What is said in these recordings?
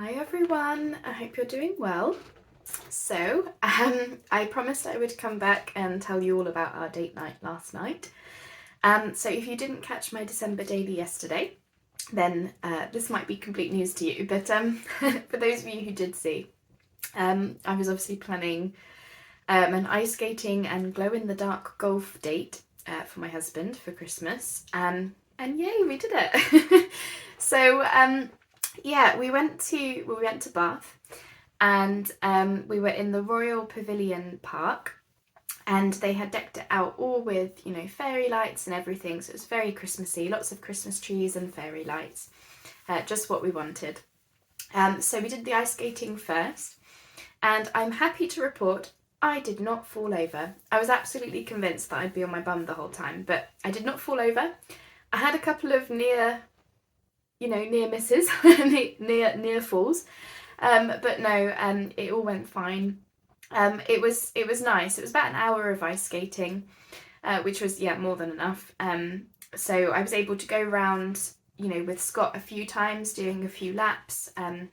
Hi everyone, I hope you're doing well. So, I promised I would come back and tell you all about our date night last night. So if you didn't catch my December daily yesterday, then this might be complete news to you. But for those of you who did see, I was obviously planning an ice skating and glow-in-the-dark golf date for my husband for Christmas. And yay, we did it! So, yeah, we went to Bath, and we were in the Royal Pavilion Park, and they had decked it out all with, fairy lights and everything. So it was very Christmassy, lots of Christmas trees and fairy lights, just what we wanted. So we did the ice skating first, and I'm happy to report I did not fall over. I was absolutely convinced that I'd be on my bum the whole time, but I did not fall over. I had a couple of near misses, near falls, but no, it all went fine. It was nice. It was about an hour of ice skating, which was more than enough. So I was able to go around, with Scott a few times, doing a few laps. Are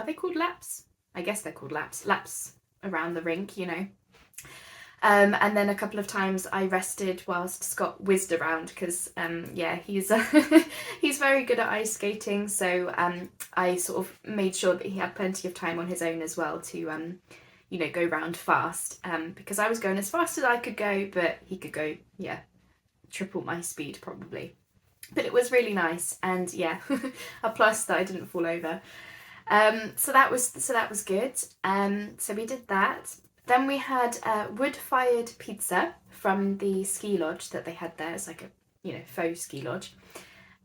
they called laps? I guess they're called laps. Laps around the rink, And then a couple of times I rested whilst Scott whizzed around because, he's he's very good at ice skating. So I sort of made sure that he had plenty of time on his own as well to, go round fast. Because I was going as fast as I could go, but he could go, triple my speed probably. But it was really nice, and a plus that I didn't fall over. So that was good. So we did that. Then we had wood-fired pizza from the ski lodge that they had there. It's like a, faux ski lodge.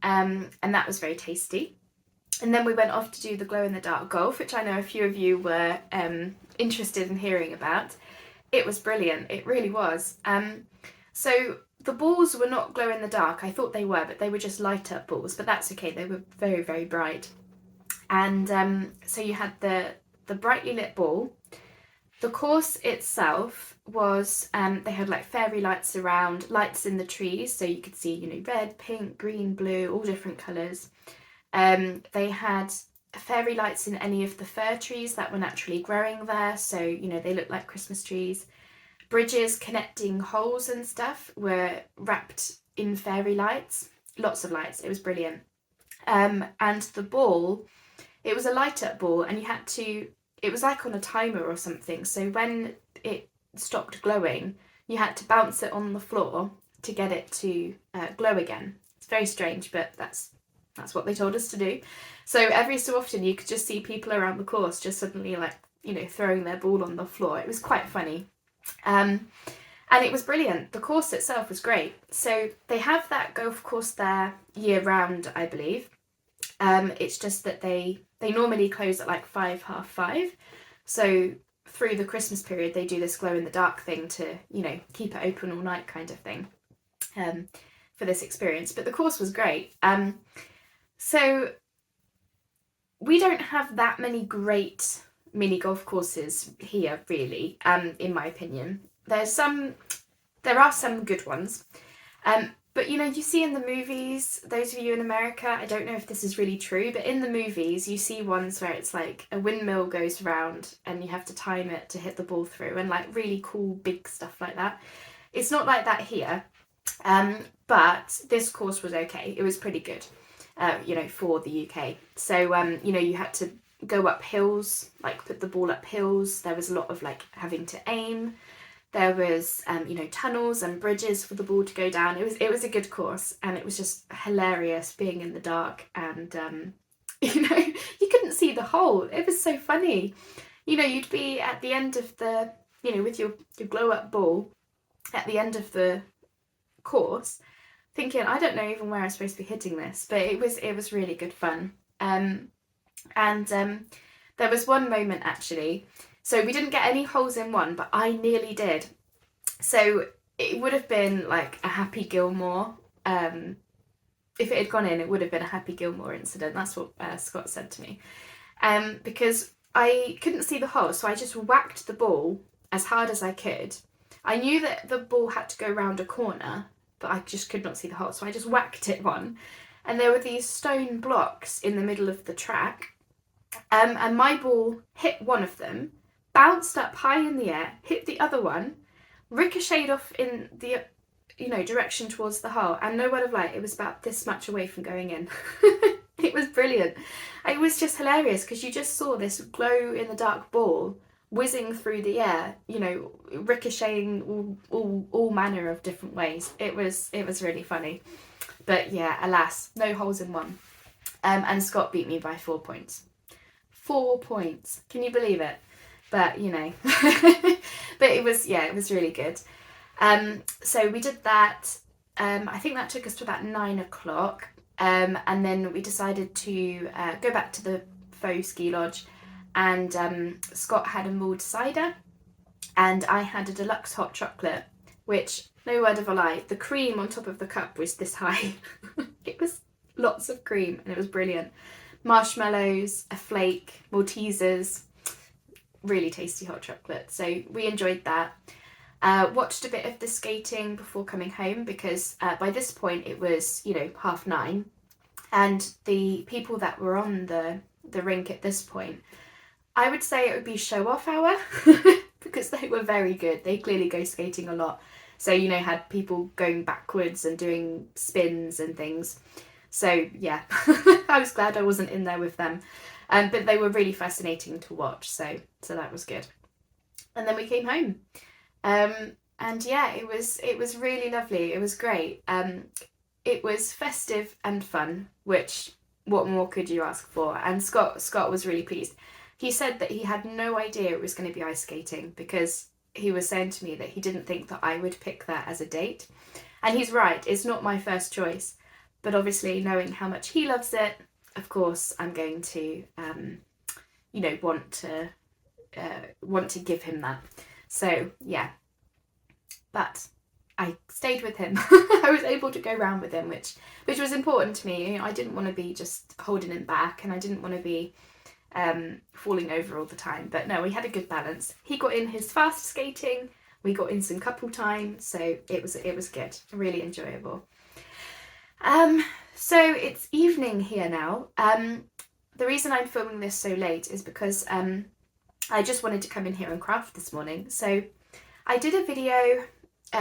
And that was very tasty. And then we went off to do the glow-in-the-dark golf, which I know a few of you were interested in hearing about. It was brilliant. It really was. So the balls were not glow-in-the-dark. I thought they were, but they were just light-up balls. But that's okay. They were very, very bright. And so you had the brightly lit ball. The course itself was, they had like fairy lights around, lights in the trees, so you could see, red, pink, green, blue, all different colours. They had fairy lights in any of the fir trees that were naturally growing there, so, they looked like Christmas trees. Bridges connecting holes and stuff were wrapped in fairy lights, lots of lights, it was brilliant. And the ball, it was a light up ball, and it was like on a timer or something, so when it stopped glowing, you had to bounce it on the floor to get it to glow again. It's very strange, but that's what they told us to do. So every so often you could just see people around the course just suddenly throwing their ball on the floor. It was quite funny. And it was brilliant. The course itself was great. So they have that golf course there year round, I believe. It's just that they normally close at like 5:30. So through the Christmas period, they do this glow in the dark thing to, keep it open all night kind of thing, for this experience. But the course was great. So we don't have that many great mini golf courses here, really, in my opinion. There are some good ones. But you see in the movies, those of you in America, I don't know if this is really true, but in the movies you see ones where it's like a windmill goes round and you have to time it to hit the ball through, and like really cool big stuff like that. It's not like that here, but this course was okay. It was pretty good, for the UK. So, you had to go up hills, like put the ball up hills. There was a lot of like having to aim. There was, tunnels and bridges for the ball to go down. It was a good course, and it was just hilarious being in the dark, and, you couldn't see the hole. It was so funny. You'd be at the end of the, with your glow-up ball at the end of the course, thinking, I don't know even where I'm supposed to be hitting this, but it was really good fun. And there was one moment, actually. So we didn't get any holes in one, but I nearly did. So it would have been like a Happy Gilmore. If it had gone in, it would have been a Happy Gilmore incident. That's what Scott said to me. Because I couldn't see the hole, so I just whacked the ball as hard as I could. I knew that the ball had to go round a corner, but I just could not see the hole, so I just whacked it one. And there were these stone blocks in the middle of the track. And my ball hit one of them, bounced up high in the air, hit the other one, ricocheted off in the direction towards the hole, and no word of lie, it was about this much away from going in. It was brilliant. It was just hilarious because you just saw this glow in the dark ball whizzing through the air, ricocheting all manner of different ways. It was really funny. But yeah, alas, no holes in one. And Scott beat me by 4 points. 4 points. Can you believe it? But but it was really good. So we did that. I think that took us to about 9 o'clock. And then we decided to go back to the faux ski lodge, and Scott had a mulled cider and I had a deluxe hot chocolate, which, no word of a lie, the cream on top of the cup was this high. It was lots of cream and it was brilliant. Marshmallows, a flake, Maltesers, really tasty hot chocolate. So we enjoyed that. Watched a bit of the skating before coming home because by this point it was 9:30, and the people that were on the rink at this point, I would say it would be show off hour because they were very good. They clearly go skating a lot, so had people going backwards and doing spins and things. So yeah, I was glad I wasn't in there with them, but they were really fascinating to watch. So that was good. And then we came home. And yeah, it was really lovely. It was great. It was festive and fun, which what more could you ask for? And Scott was really pleased. He said that he had no idea it was going to be ice skating because he was saying to me that he didn't think that I would pick that as a date. And he's right, it's not my first choice. But obviously, knowing how much he loves it, of course, I'm going to, want to give him that. So yeah, but I stayed with him. I was able to go round with him, which was important to me. I didn't want to be just holding him back, and I didn't want to be falling over all the time. But no, we had a good balance. He got in his fast skating, we got in some couple time, so it was good, really enjoyable. So it's evening here now. The reason I'm filming this so late is because I just wanted to come in here and craft this morning. So I did a video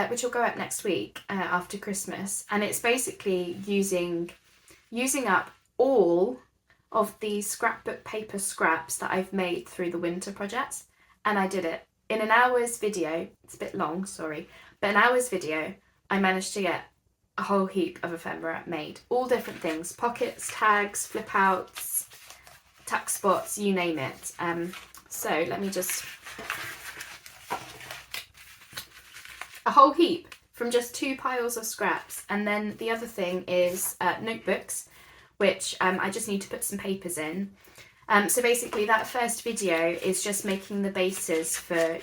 which will go up next week after Christmas, and it's basically using up all of the scrapbook paper scraps that I've made through the winter projects, and I did it in an hour's video. It's a bit long, sorry, but an hour's video I managed to get a whole heap of ephemera made, all different things, pockets, tags, flip outs, tuck spots, you name it. So let me just, a whole heap from just 2 piles of scraps. And then the other thing is notebooks, which I just need to put some papers in. So basically that first video is just making the bases for,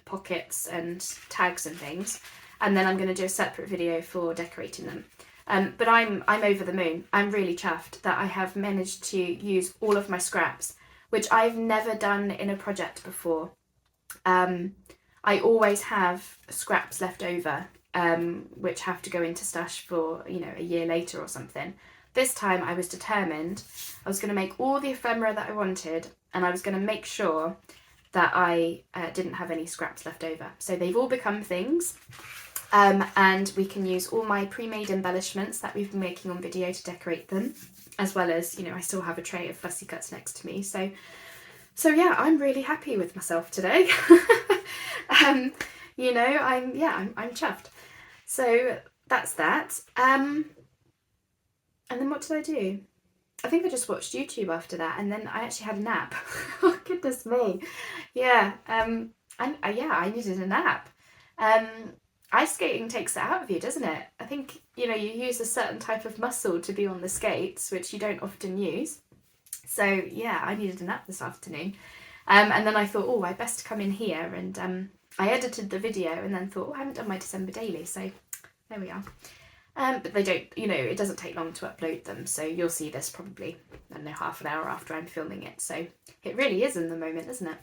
pockets and tags and things. And then I'm going to do a separate video for decorating them. But I'm over the moon. I'm really chuffed that I have managed to use all of my scraps, which I've never done in a project before. I always have scraps left over, which have to go into stash for, a year later or something. This time I was determined. I was going to make all the ephemera that I wanted, and I was going to make sure that I didn't have any scraps left over. So they've all become things. And we can use all my pre-made embellishments that we've been making on video to decorate them, as well as, I still have a tray of fussy cuts next to me. So yeah, I'm really happy with myself today. I'm chuffed. So that's that. And then what did I do? I think I just watched YouTube after that, and then I actually had a nap. Oh, goodness me. Yeah. I needed a nap. Ice skating takes it out of you, doesn't it? I think, you use a certain type of muscle to be on the skates, which you don't often use. So yeah, I needed a nap this afternoon. And then I thought, I best come in here, and I edited the video and then thought, I haven't done my December daily, so there we are. But they don't, it doesn't take long to upload them, so you'll see this probably, I don't know, half an hour after I'm filming it. So it really is in the moment, isn't it?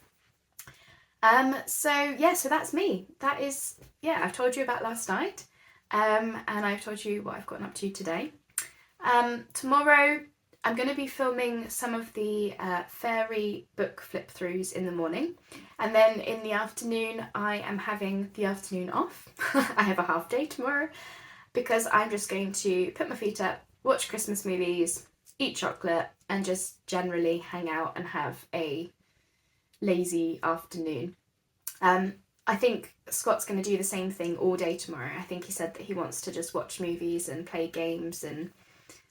So that's me. That is, I've told you about last night, and I've told you what I've gotten up to today. Tomorrow, I'm going to be filming some of the fairy book flip throughs in the morning, and then in the afternoon I am having the afternoon off. I have a half day tomorrow because I'm just going to put my feet up, watch Christmas movies, eat chocolate, and just generally hang out and have a lazy afternoon. I think Scott's going to do the same thing all day tomorrow. I think he said that he wants to just watch movies and play games and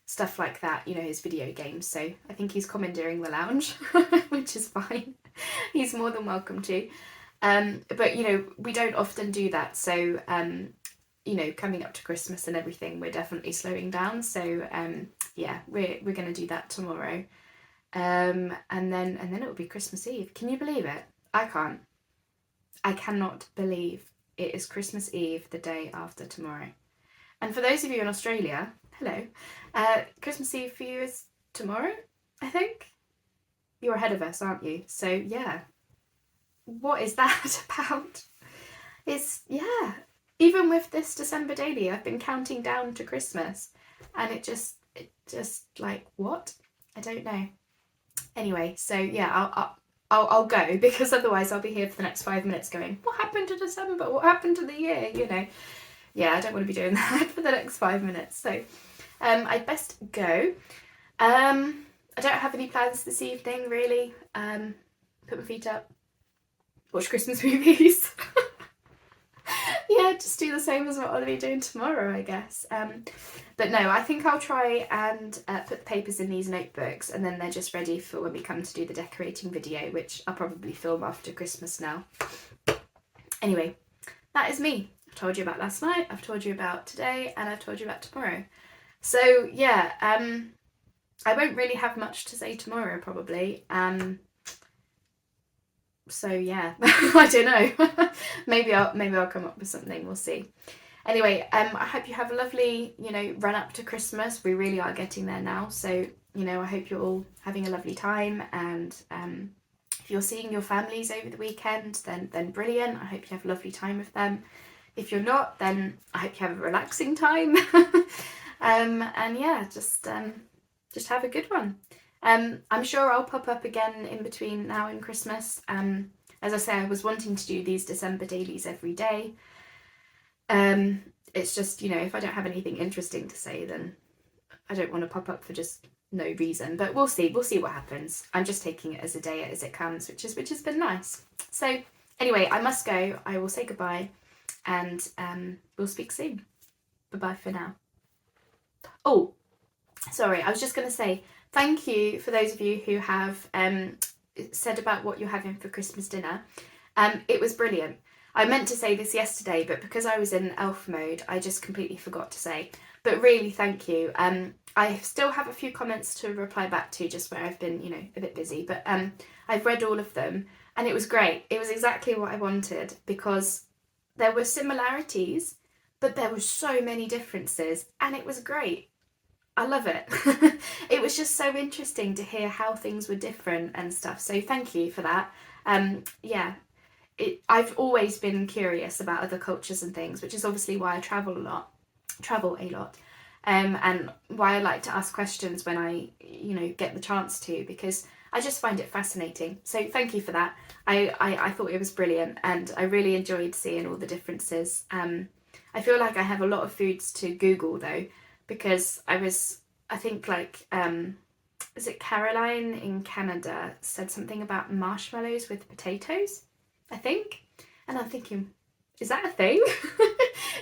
stuff like that, you know, his video games. So I think he's commandeering the lounge, which is fine. He's more than welcome to. But, you know, we don't often do that. So, you know, coming up to Christmas and everything, we're definitely slowing down. So, yeah, we're going to do that tomorrow. And then it will be Christmas Eve. Can you believe it? I can't. I cannot believe it is Christmas Eve the day after tomorrow. And for those of you in Australia, hello, Christmas Eve for you is tomorrow, I think. You're ahead of us, aren't you? So yeah, what is that about? It's, yeah, even with this December daily, I've been counting down to Christmas, and it just like, what? I don't know. Anyway, so yeah, I'll go, because otherwise I'll be here for the next 5 minutes going, what happened to December? What happened to the year? You know, yeah, I don't want to be doing that for the next 5 minutes. So I'd best go. I don't have any plans this evening, really. Put my feet up, watch Christmas movies. Yeah, just do the same as what I'll be doing tomorrow, I guess. But no, I think I'll try and put the papers in these notebooks, and then they're just ready for when we come to do the decorating video, which I'll probably film after Christmas now. Anyway, that is me. I've told you about last night, I've told you about today, and I've told you about tomorrow. So yeah, I won't really have much to say tomorrow, probably. So yeah, I don't know. maybe I'll come up with something. We'll see. Anyway, I hope you have a lovely, you know, run up to Christmas. We really are getting there now. So, you know, I hope you're all having a lovely time. And if you're seeing your families over the weekend, then brilliant. I hope you have a lovely time with them. If you're not, then I hope you have a relaxing time. And yeah, just have a good one. I'm sure I'll pop up again in between now and Christmas. As I say, I was wanting to do these December dailies every day. It's just, you know, if I don't have anything interesting to say, then I don't want to pop up for just no reason. But we'll see what happens. I'm just taking it as a day as it comes, which has been nice. So anyway, I must go. I will say goodbye, and we'll speak soon. Bye-bye for now. Oh, sorry, I was just going to say thank you for those of you who have said about what you're having for Christmas dinner. It was brilliant. I meant to say this yesterday, but because I was in elf mode, I just completely forgot to say. But really, thank you. I still have a few comments to reply back to, just where I've been, you know, a bit busy. But I've read all of them, and it was great. It was exactly what I wanted, because there were similarities, but there were so many differences, and it was great. I love it. It was just so interesting to hear how things were different and stuff. So thank you for that. Yeah, I've always been curious about other cultures and things, which is obviously why I travel a lot, and why I like to ask questions when I, you know, get the chance to, because I just find it fascinating. So thank you for that. I thought it was brilliant, and I really enjoyed seeing all the differences. I feel like I have a lot of foods to Google though, because I think like, is it Caroline in Canada said something about marshmallows with potatoes, I think, and I'm thinking, is that a thing?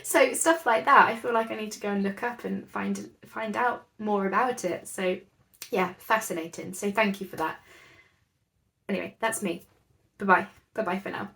So stuff like that, I feel like I need to go and look up and find out more about it. So yeah, fascinating. So thank you for that. Anyway, that's me. Bye bye for now.